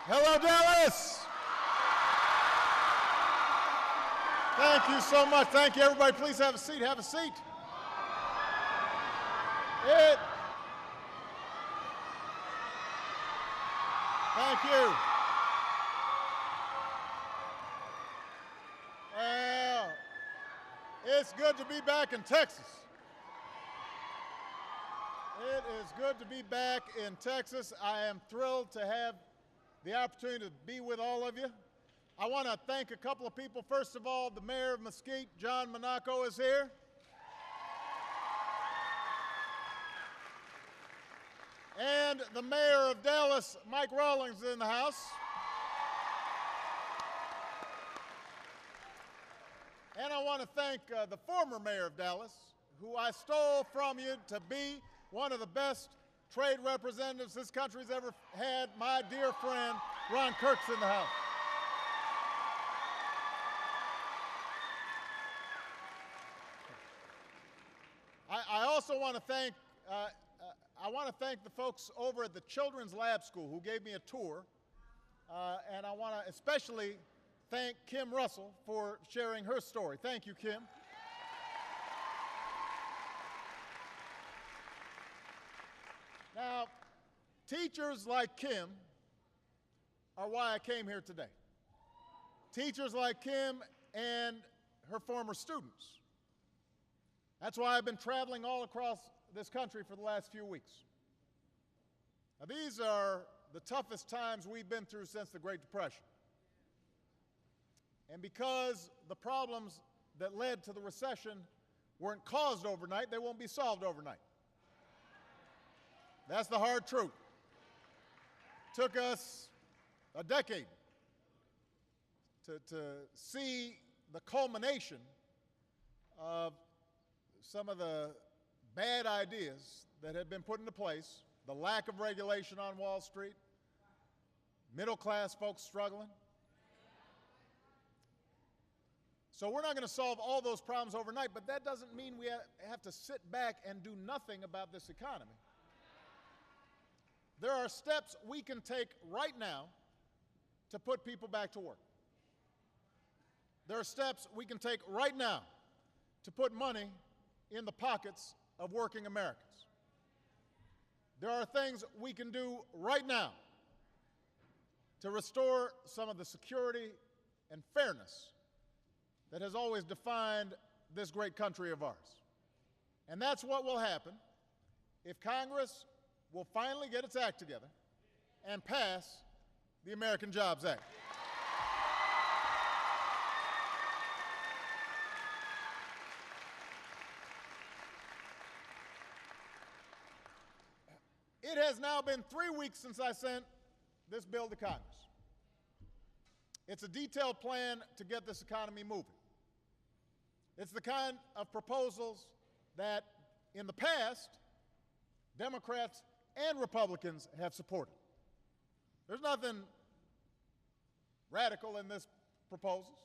Hello, Dallas. Thank you so much. Thank you, everybody. Please have a seat. Have a seat. Thank you. Well, it's good to be back in Texas. It is good to be back in Texas. I am thrilled to have the opportunity to be with all of you. I want to thank a couple of people. First of all, the mayor of Mesquite, John Monaco, is here. And the mayor of Dallas, Mike Rawlings, is in the house. And I want to thank the former mayor of Dallas, who I stole from you to be one of the best trade representatives this country's ever had, my dear friend, Ron Kirk's in the house. I also want to thank the folks over at the Children's Lab School who gave me a tour, and I want to especially thank Kim Russell for sharing her story. Thank you, Kim. Now, teachers like Kim are why I came here today. Teachers like Kim and her former students. That's why I've been traveling all across this country for the last few weeks. Now, these are the toughest times we've been through since the Great Depression. And because the problems that led to the recession weren't caused overnight, they won't be solved overnight. That's the hard truth. It took us a decade to see the culmination of some of the bad ideas that had been put into place, the lack of regulation on Wall Street, middle-class folks struggling. So we're not going to solve all those problems overnight, but that doesn't mean we have to sit back and do nothing about this economy. There are steps we can take right now to put people back to work. There are steps we can take right now to put money in the pockets of working Americans. There are things we can do right now to restore some of the security and fairness that has always defined this great country of ours. And that's what will happen if Congress will finally get its act together and pass the American Jobs Act. It has now been 3 weeks since I sent this bill to Congress. It's a detailed plan to get this economy moving. It's the kind of proposals that, in the past, Democrats and Republicans have supported. There's nothing radical in this proposals.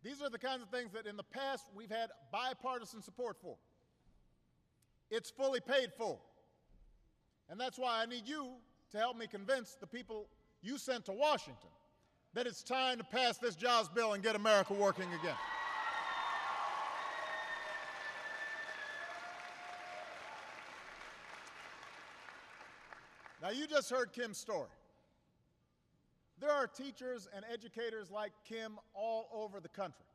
These are the kinds of things that in the past we've had bipartisan support for. It's fully paid for. And that's why I need you to help me convince the people you sent to Washington that it's time to pass this jobs bill and get America working again. Now, you just heard Kim's story. There are teachers and educators like Kim all over the country.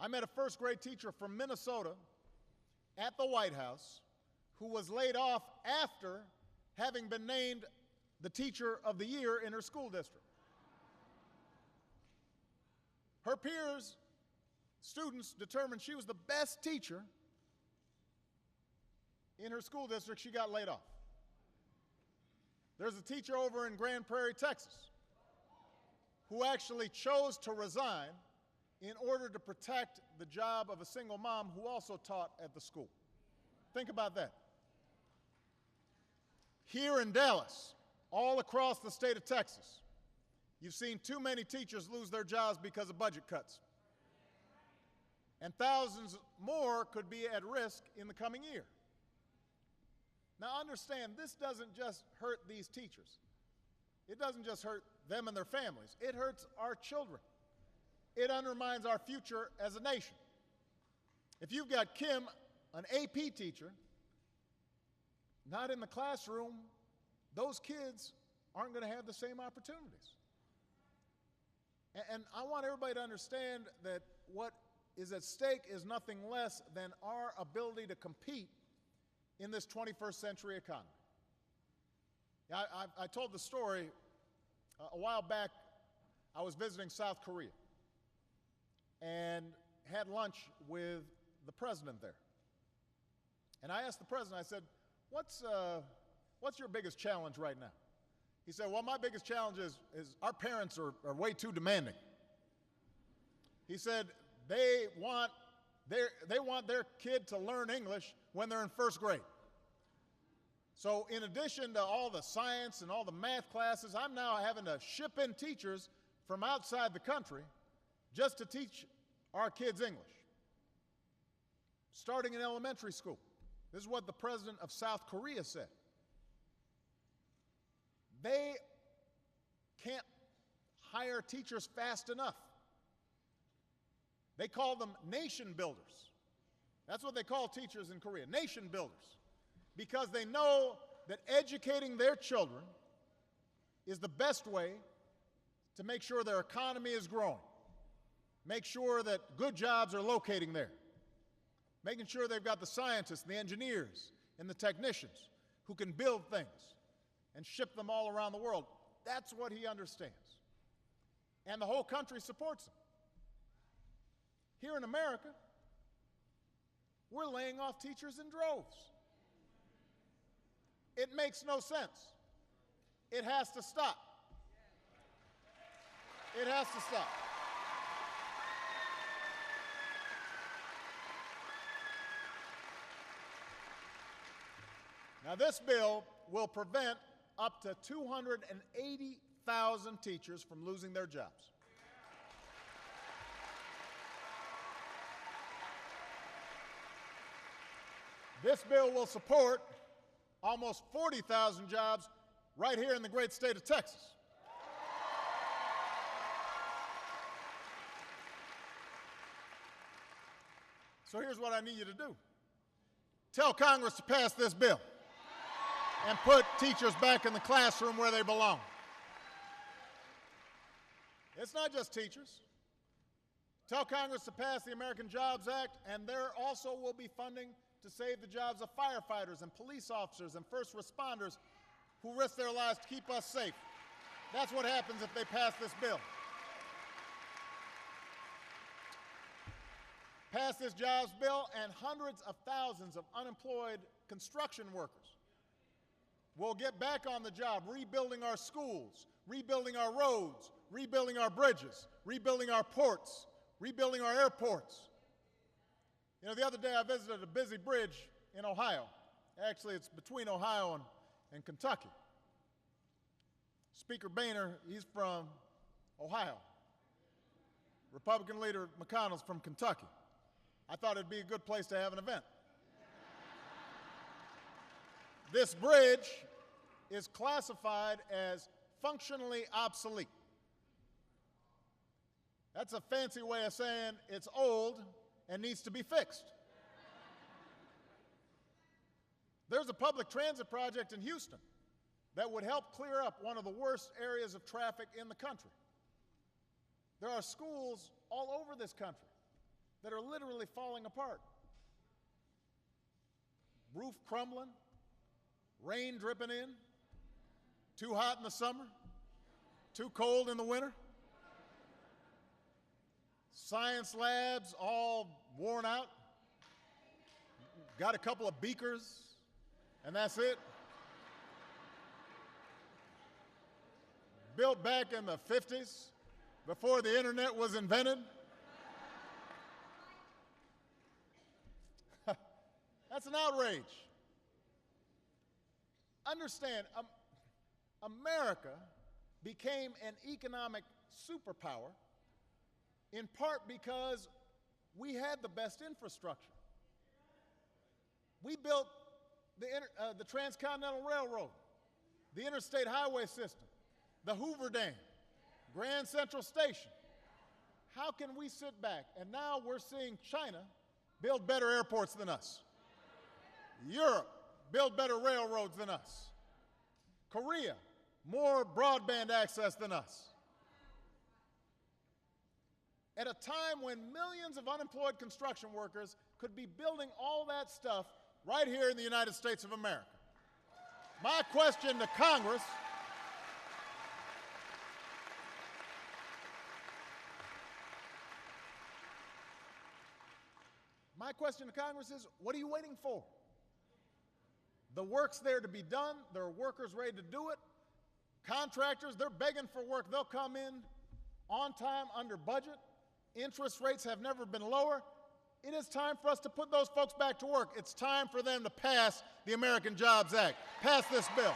I met a first-grade teacher from Minnesota at the White House who was laid off after having been named the Teacher of the Year in her school district. Her peers, students, determined she was the best teacher in her school district. She got laid off. There's a teacher over in Grand Prairie, Texas, who actually chose to resign in order to protect the job of a single mom who also taught at the school. Think about that. Here in Dallas, all across the state of Texas, you've seen too many teachers lose their jobs because of budget cuts. And thousands more could be at risk in the coming year. Now understand, this doesn't just hurt these teachers. It doesn't just hurt them and their families. It hurts our children. It undermines our future as a nation. If you've got Kim, an AP teacher, not in the classroom, those kids aren't going to have the same opportunities. And I want everybody to understand that what is at stake is nothing less than our ability to compete in this 21st century economy. I told the story a while back. I was visiting South Korea and had lunch with the president there. And I asked the president, I said, what's your biggest challenge right now? He said, well, my biggest challenge is our parents are way too demanding. He said they want their kid to learn English when they're in first grade. So in addition to all the science and all the math classes, I'm now having to ship in teachers from outside the country just to teach our kids English, starting in elementary school. This is what the president of South Korea said. They can't hire teachers fast enough. They call them nation builders. That's what they call teachers in Korea, nation builders, because they know that educating their children is the best way to make sure their economy is growing, make sure that good jobs are locating there, making sure they've got the scientists and the engineers and the technicians who can build things and ship them all around the world. That's what he understands. And the whole country supports him. Here in America, we're laying off teachers in droves. It makes no sense. It has to stop. It has to stop. Now, this bill will prevent up to 280,000 teachers from losing their jobs. This bill will support almost 40,000 jobs right here in the great state of Texas. So here's what I need you to do. Tell Congress to pass this bill and put teachers back in the classroom where they belong. It's not just teachers. Tell Congress to pass the American Jobs Act, and there also will be funding to save the jobs of firefighters and police officers and first responders who risk their lives to keep us safe. That's what happens if they pass this bill. Pass this jobs bill, and hundreds of thousands of unemployed construction workers will get back on the job, rebuilding our schools, rebuilding our roads, rebuilding our bridges, rebuilding our ports, rebuilding our airports. You know, the other day I visited a busy bridge in Ohio. Actually, it's between Ohio and Kentucky. Speaker Boehner, he's from Ohio. Republican leader McConnell's from Kentucky. I thought it'd be a good place to have an event. This bridge is classified as functionally obsolete. That's a fancy way of saying it's old and needs to be fixed. There's a public transit project in Houston that would help clear up one of the worst areas of traffic in the country. There are schools all over this country that are literally falling apart. Roof crumbling, rain dripping in, too hot in the summer, too cold in the winter. Science labs all worn out. Got a couple of beakers, and that's it. Built back in the 50s, before the internet was invented. That's an outrage. Understand, America became an economic superpower in part because we had the best infrastructure. We built the Transcontinental Railroad, the interstate highway system, the Hoover Dam, Grand Central Station. How can we sit back? And now we're seeing China build better airports than us. Europe build better railroads than us. Korea, more broadband access than us. At a time when millions of unemployed construction workers could be building all that stuff right here in the United States of America. My question to Congress is, what are you waiting for? The work's there to be done. There are workers ready to do it. Contractors, they're begging for work. They'll come in on time, under budget. Interest rates have never been lower. It is time for us to put those folks back to work. It's time for them to pass the American Jobs Act. Pass this bill.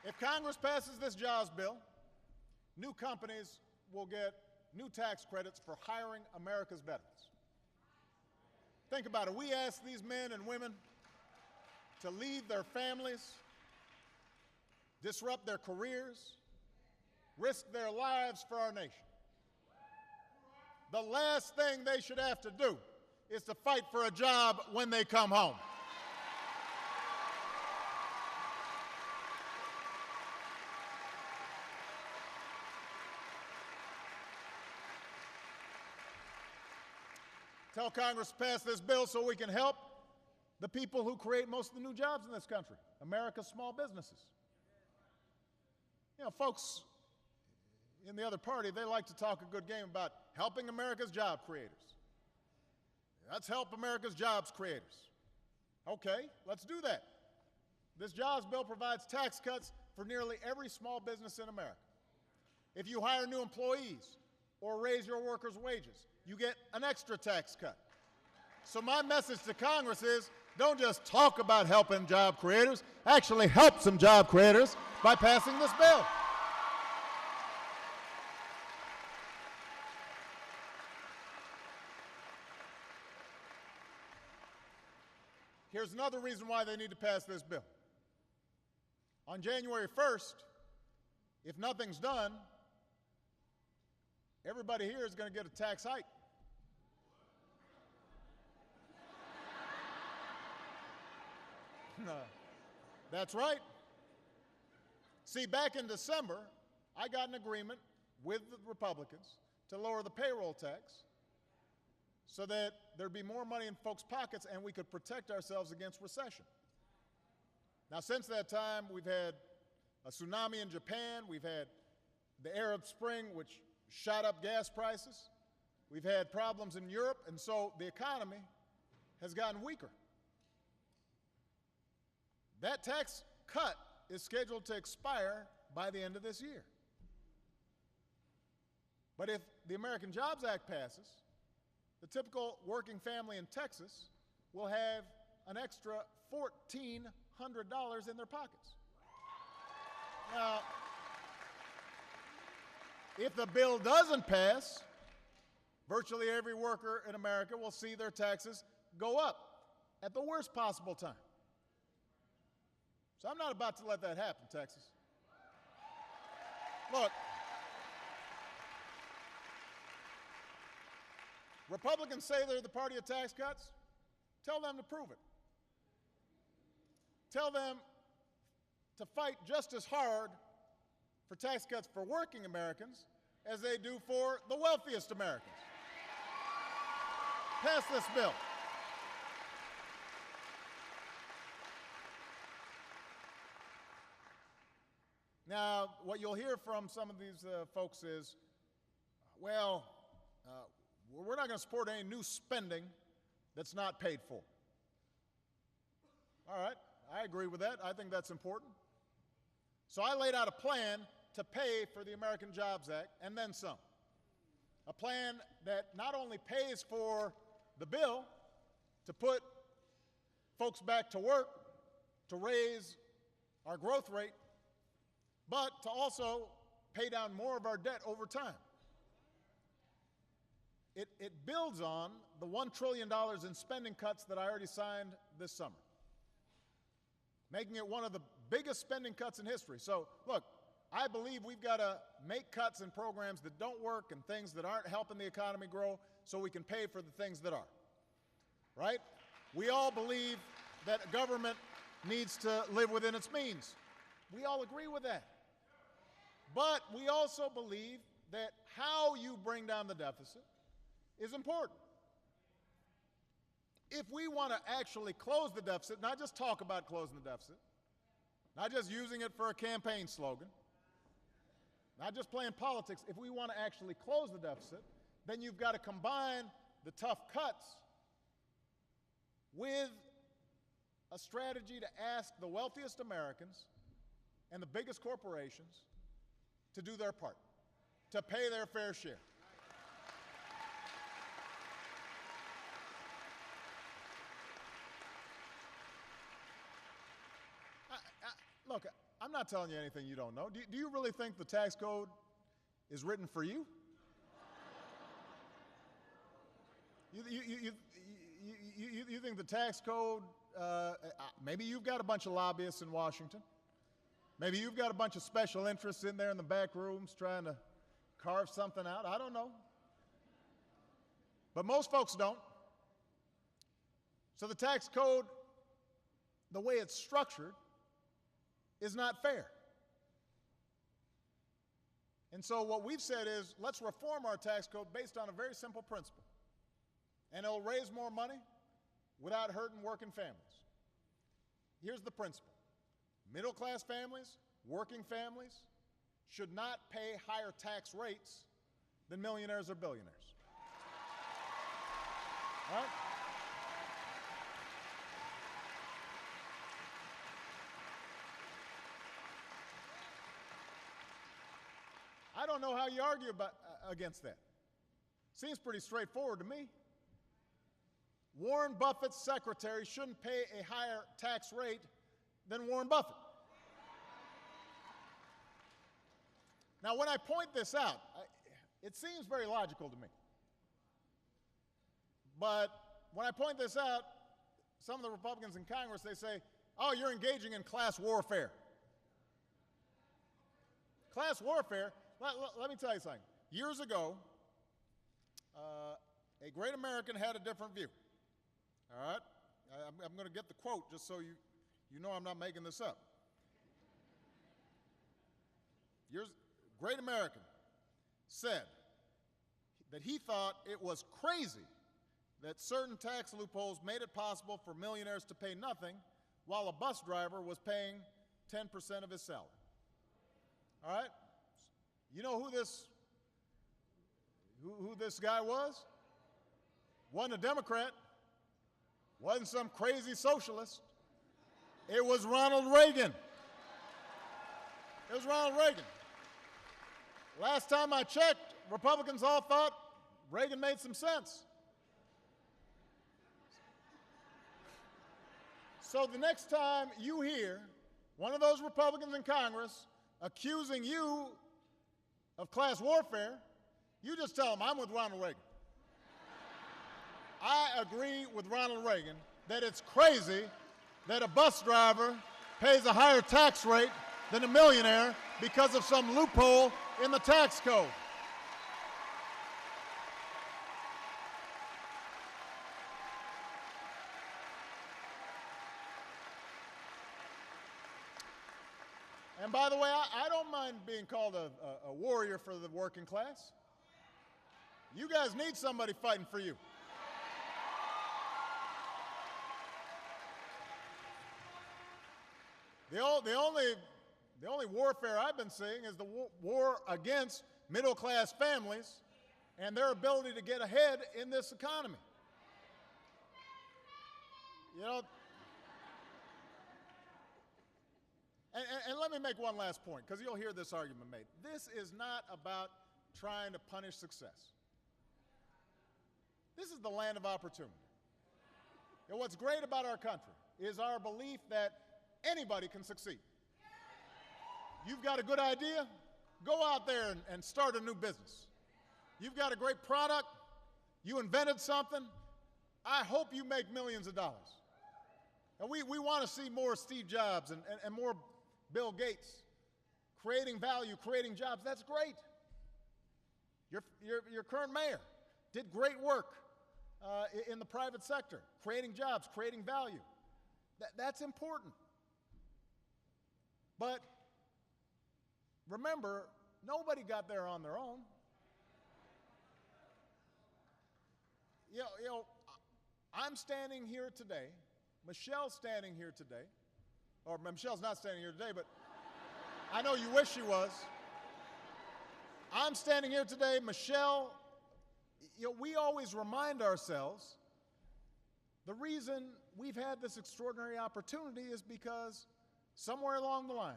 If Congress passes this jobs bill, new companies will get new tax credits for hiring America's veterans. Think about it. We ask these men and women to leave their families, disrupt their careers, risk their lives for our nation. The last thing they should have to do is to fight for a job when they come home. Tell Congress to pass this bill so we can help the people who create most of the new jobs in this country, America's small businesses. You know, folks in the other party, they like to talk a good game about helping America's job creators. Let's help America's jobs creators. Okay, let's do that. This jobs bill provides tax cuts for nearly every small business in America. If you hire new employees or raise your workers' wages, you get an extra tax cut. So my message to Congress is, don't just talk about helping job creators, actually help some job creators by passing this bill. Here's another reason why they need to pass this bill. On January 1st, if nothing's done, everybody here is going to get a tax hike. That's right. See, back in December, I got an agreement with the Republicans to lower the payroll tax so that there'd be more money in folks' pockets and we could protect ourselves against recession. Now, since that time, we've had a tsunami in Japan. We've had the Arab Spring, which shot up gas prices. We've had problems in Europe, and so the economy has gotten weaker. That tax cut is scheduled to expire by the end of this year. But if the American Jobs Act passes, the typical working family in Texas will have an extra $1,400 in their pockets. Now, if the bill doesn't pass, virtually every worker in America will see their taxes go up at the worst possible time. So I'm not about to let that happen, Texas. Look, Republicans say they're the party of tax cuts. Tell them to prove it. Tell them to fight just as hard for tax cuts for working Americans as they do for the wealthiest Americans. Pass this bill. Now, what you'll hear from some of these folks is, well, we're not going to support any new spending that's not paid for. All right, I agree with that. I think that's important. So I laid out a plan to pay for the American Jobs Act and then some. A plan that not only pays for the bill to put folks back to work, to raise our growth rate, but to also pay down more of our debt over time. It builds on the $1 trillion in spending cuts that I already signed this summer, making it one of the biggest spending cuts in history. So, look, I believe we've got to make cuts in programs that don't work and things that aren't helping the economy grow so we can pay for the things that are, right? We all believe that government needs to live within its means. We all agree with that. But we also believe that how you bring down the deficit is important. If we want to actually close the deficit, not just talk about closing the deficit, not just using it for a campaign slogan, not just playing politics, if we want to actually close the deficit, then you've got to combine the tough cuts with a strategy to ask the wealthiest Americans and the biggest corporations to do their part, to pay their fair share. Look, I'm not telling you anything you don't know. Do you really think the tax code is written for you? You think the tax code, maybe you've got a bunch of lobbyists in Washington. Maybe you've got a bunch of special interests in there in the back rooms trying to carve something out. I don't know. But most folks don't. So the tax code, the way it's structured, is not fair. And so what we've said is, let's reform our tax code based on a very simple principle. And it'll raise more money without hurting working families. Here's the principle. Middle-class families, working families, should not pay higher tax rates than millionaires or billionaires. All right? I don't know how you argue against that. Seems pretty straightforward to me. Warren Buffett's secretary shouldn't pay a higher tax rate than Warren Buffett. Now, when I point this out, it seems very logical to me. But when I point this out, some of the Republicans in Congress, they say, oh, you're engaging in class warfare. Class warfare, let me tell you something. Years ago, a great American had a different view. All right? I'm going to get the quote just so you know I'm not making this up. Great American said that he thought it was crazy that certain tax loopholes made it possible for millionaires to pay nothing while a bus driver was paying 10% of his salary. All right? You know who this guy was? Wasn't a Democrat. Wasn't some crazy socialist. It was Ronald Reagan. It was Ronald Reagan. Last time I checked, Republicans all thought Reagan made some sense. So the next time you hear one of those Republicans in Congress accusing you of class warfare, you just tell them, I'm with Ronald Reagan. I agree with Ronald Reagan that it's crazy that a bus driver pays a higher tax rate than a millionaire because of some loophole in the tax code. And by the way, I don't mind being called a warrior for the working class. You guys need somebody fighting for you. The only warfare I've been seeing is the war against middle-class families and their ability to get ahead in this economy. You know, and let me make one last point, because you'll hear this argument made. This is not about trying to punish success. This is the land of opportunity. And what's great about our country is our belief that anybody can succeed. You've got a good idea, Go out there and start a new business. You've got a great product. You invented something. I hope you make millions of dollars. And we want to see more Steve Jobs and more Bill Gates creating value, creating jobs. That's great. Your current mayor did great work in the private sector, creating jobs, creating value. That's important. But remember, nobody got there on their own. I'm standing here today. Michelle's standing here today. Or Michelle's not standing here today, but I know you wish she was. I'm standing here today. Michelle, we always remind ourselves the reason we've had this extraordinary opportunity is because somewhere along the line,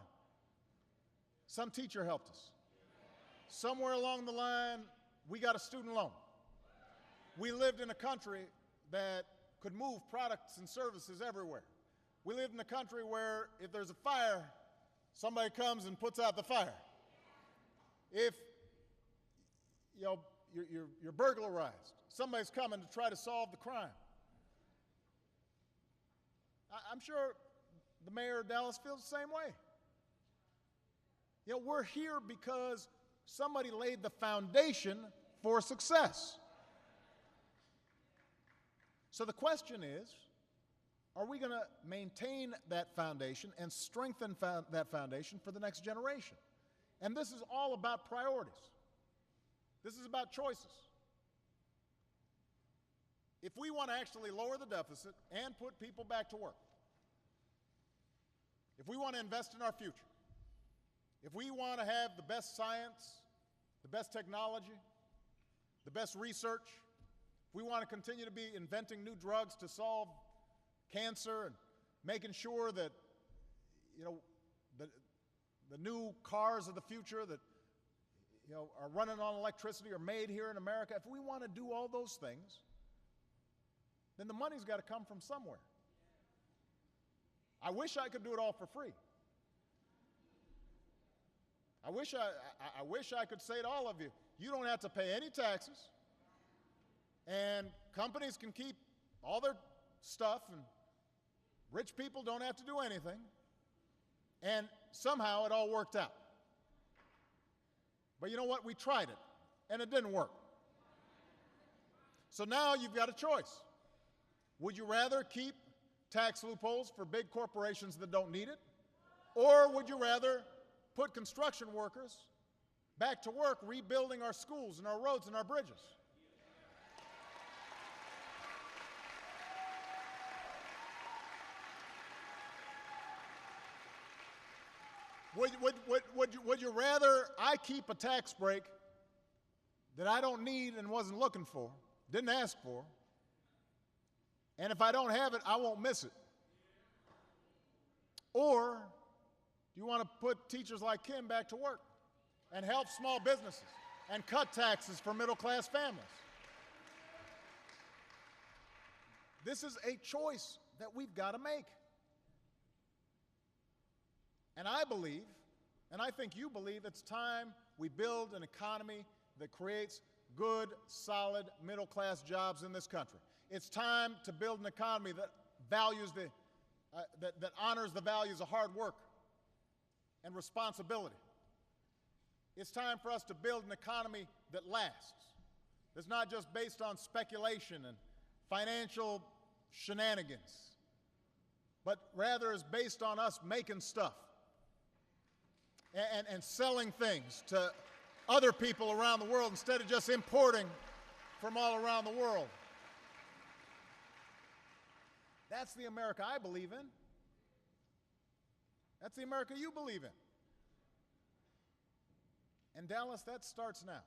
some teacher helped us. Somewhere along the line, we got a student loan. We lived in a country that could move products and services everywhere. We lived in a country where if there's a fire, somebody comes and puts out the fire. If you're burglarized, somebody's coming to try to solve the crime. I'm sure the mayor of Dallas feels the same way. We're here because somebody laid the foundation for success. So the question is, are we going to maintain that foundation and strengthen that foundation for the next generation? And this is all about priorities. This is about choices. If we want to actually lower the deficit and put people back to work, if we want to invest in our future, if we want to have the best science, the best technology, the best research, if we want to continue to be inventing new drugs to solve cancer and making sure that the new cars of the future that are running on electricity are made here in America, if we want to do all those things, then the money's got to come from somewhere. I wish I could do it all for free. I wish I could say to all of you, you don't have to pay any taxes, and companies can keep all their stuff, and rich people don't have to do anything, and somehow it all worked out. But you know what? We tried it, and it didn't work. So now you've got a choice. Would you rather keep tax loopholes for big corporations that don't need it? Or would you rather put construction workers back to work rebuilding our schools and our roads and our bridges? Would you rather I keep a tax break that I don't need and wasn't looking for, didn't ask for, and if I don't have it, I won't miss it? Or do you want to put teachers like Kim back to work and help small businesses and cut taxes for middle-class families? This is a choice that we've got to make. And I believe, and I think you believe, it's time we build an economy that creates good, solid, middle-class jobs in this country. It's time to build an economy that values that honors the values of hard work and responsibility. It's time for us to build an economy that lasts. That's not just based on speculation and financial shenanigans, but rather is based on us making stuff and selling things to other people around the world instead of just importing from all around the world. That's the America I believe in. That's the America you believe in. And Dallas, that starts now.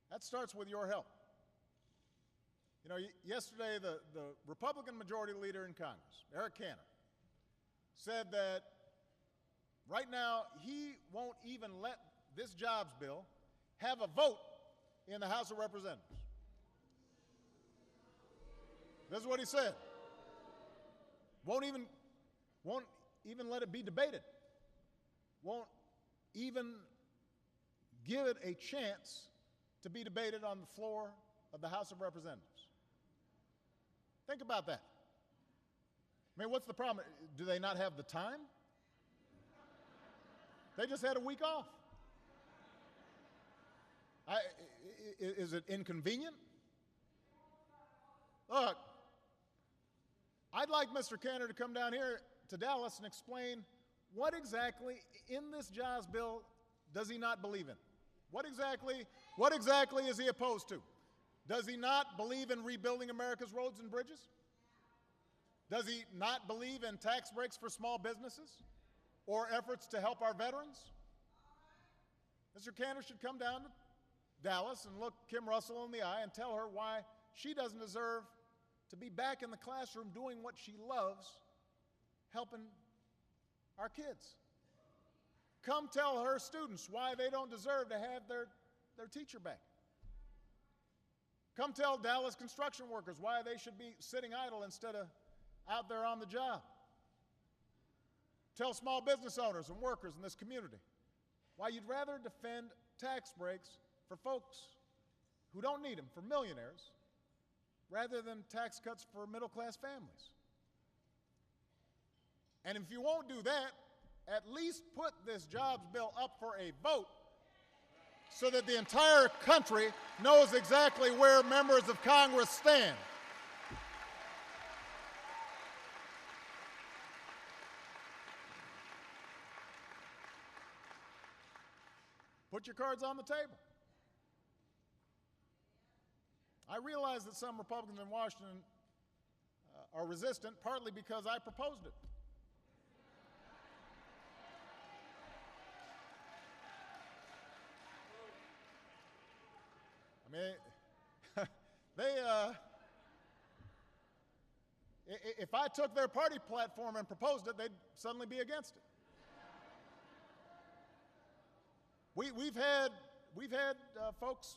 That starts with your help. Yesterday the Republican Majority Leader in Congress, Eric Cantor, said that right now he won't even let this jobs bill have a vote in the House of Representatives. This is what he said. Won't even let it be debated. Won't even give it a chance to be debated on the floor of the House of Representatives. Think about that. I mean, what's the problem? Do they not have the time? They just had a week off. Is it inconvenient? Look, I'd like Mr. Cantor to come down here to Dallas and explain what exactly in this jobs bill does he not believe in? What exactly is he opposed to? Does he not believe in rebuilding America's roads and bridges? Does he not believe in tax breaks for small businesses or efforts to help our veterans? Mr. Cantor should come down to Dallas and look Kim Russell in the eye and tell her why she doesn't deserve to be back in the classroom doing what she loves, helping our kids. Come tell her students why they don't deserve to have their teacher back. Come tell Dallas construction workers why they should be sitting idle instead of out there on the job. Tell small business owners and workers in this community why you'd rather defend tax breaks for folks who don't need them, for millionaires, rather than tax cuts for middle-class families. And if you won't do that, at least put this jobs bill up for a vote so that the entire country knows exactly where members of Congress stand. Put your cards on the table. I realize that some Republicans in Washington are resistant, partly because I proposed it. I mean, if I took their party platform and proposed it, they'd suddenly be against it. We've had folks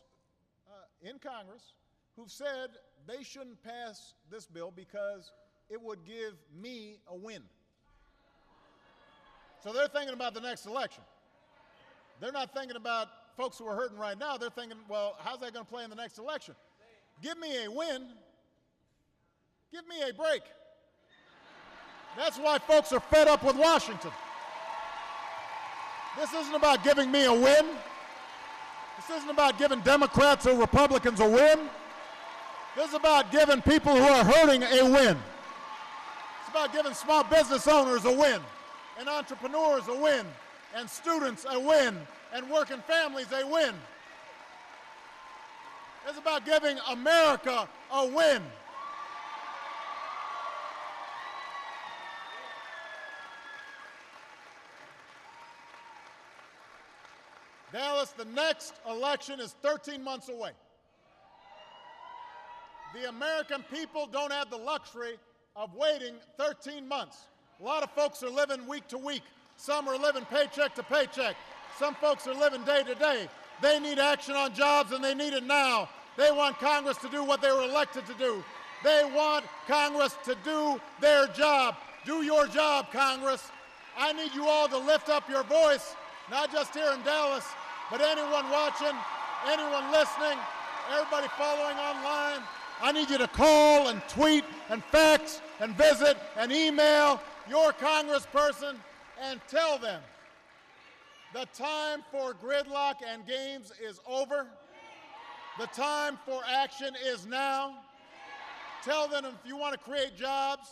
in Congress who've said they shouldn't pass this bill because it would give me a win. So they're thinking about the next election. They're not thinking about folks who are hurting right now. They're thinking, well, how's that going to play in the next election? Give me a win. Give me a break. That's why folks are fed up with Washington. This isn't about giving me a win. This isn't about giving Democrats or Republicans a win. This is about giving people who are hurting a win. It's about giving small business owners a win, and entrepreneurs a win, and students a win, and working families a win. It's about giving America a win. Dallas, the next election is 13 months away. The American people don't have the luxury of waiting 13 months. A lot of folks are living week to week. Some are living paycheck to paycheck. Some folks are living day to day. They need action on jobs, and they need it now. They want Congress to do what they were elected to do. They want Congress to do their job. Do your job, Congress. I need you all to lift up your voice, not just here in Dallas, but anyone watching, anyone listening, everybody following online. I need you to call and tweet and fax and visit and email your congressperson and tell them the time for gridlock and games is over. The time for action is now. Tell them if you want to create jobs,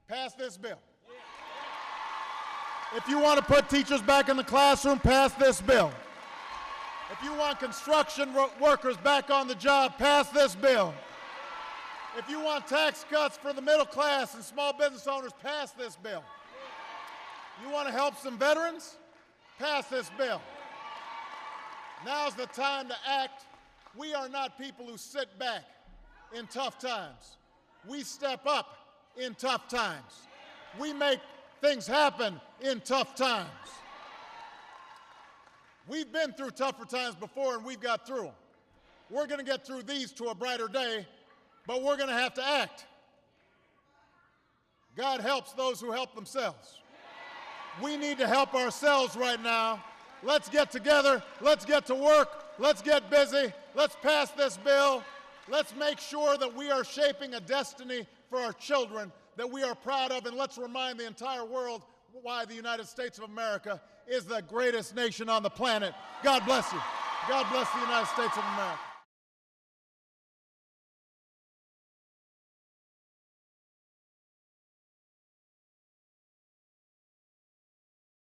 pass this bill. If you want to put teachers back in the classroom, pass this bill. If you want construction workers back on the job, pass this bill. If you want tax cuts for the middle class and small business owners, pass this bill. You want to help some veterans? Pass this bill. Now's the time to act. We are not people who sit back in tough times. We step up in tough times. We make things happen in tough times. We've been through tougher times before, and we've got through them. We're going to get through these to a brighter day, but we're going to have to act. God helps those who help themselves. We need to help ourselves right now Let's get together. Let's get to work. Let's get busy. Let's pass this bill. Let's make sure that we are shaping a destiny for our children that we are proud of, and let's remind the entire world why the United States of America is the greatest nation on the planet. God bless you. God bless the United States of America.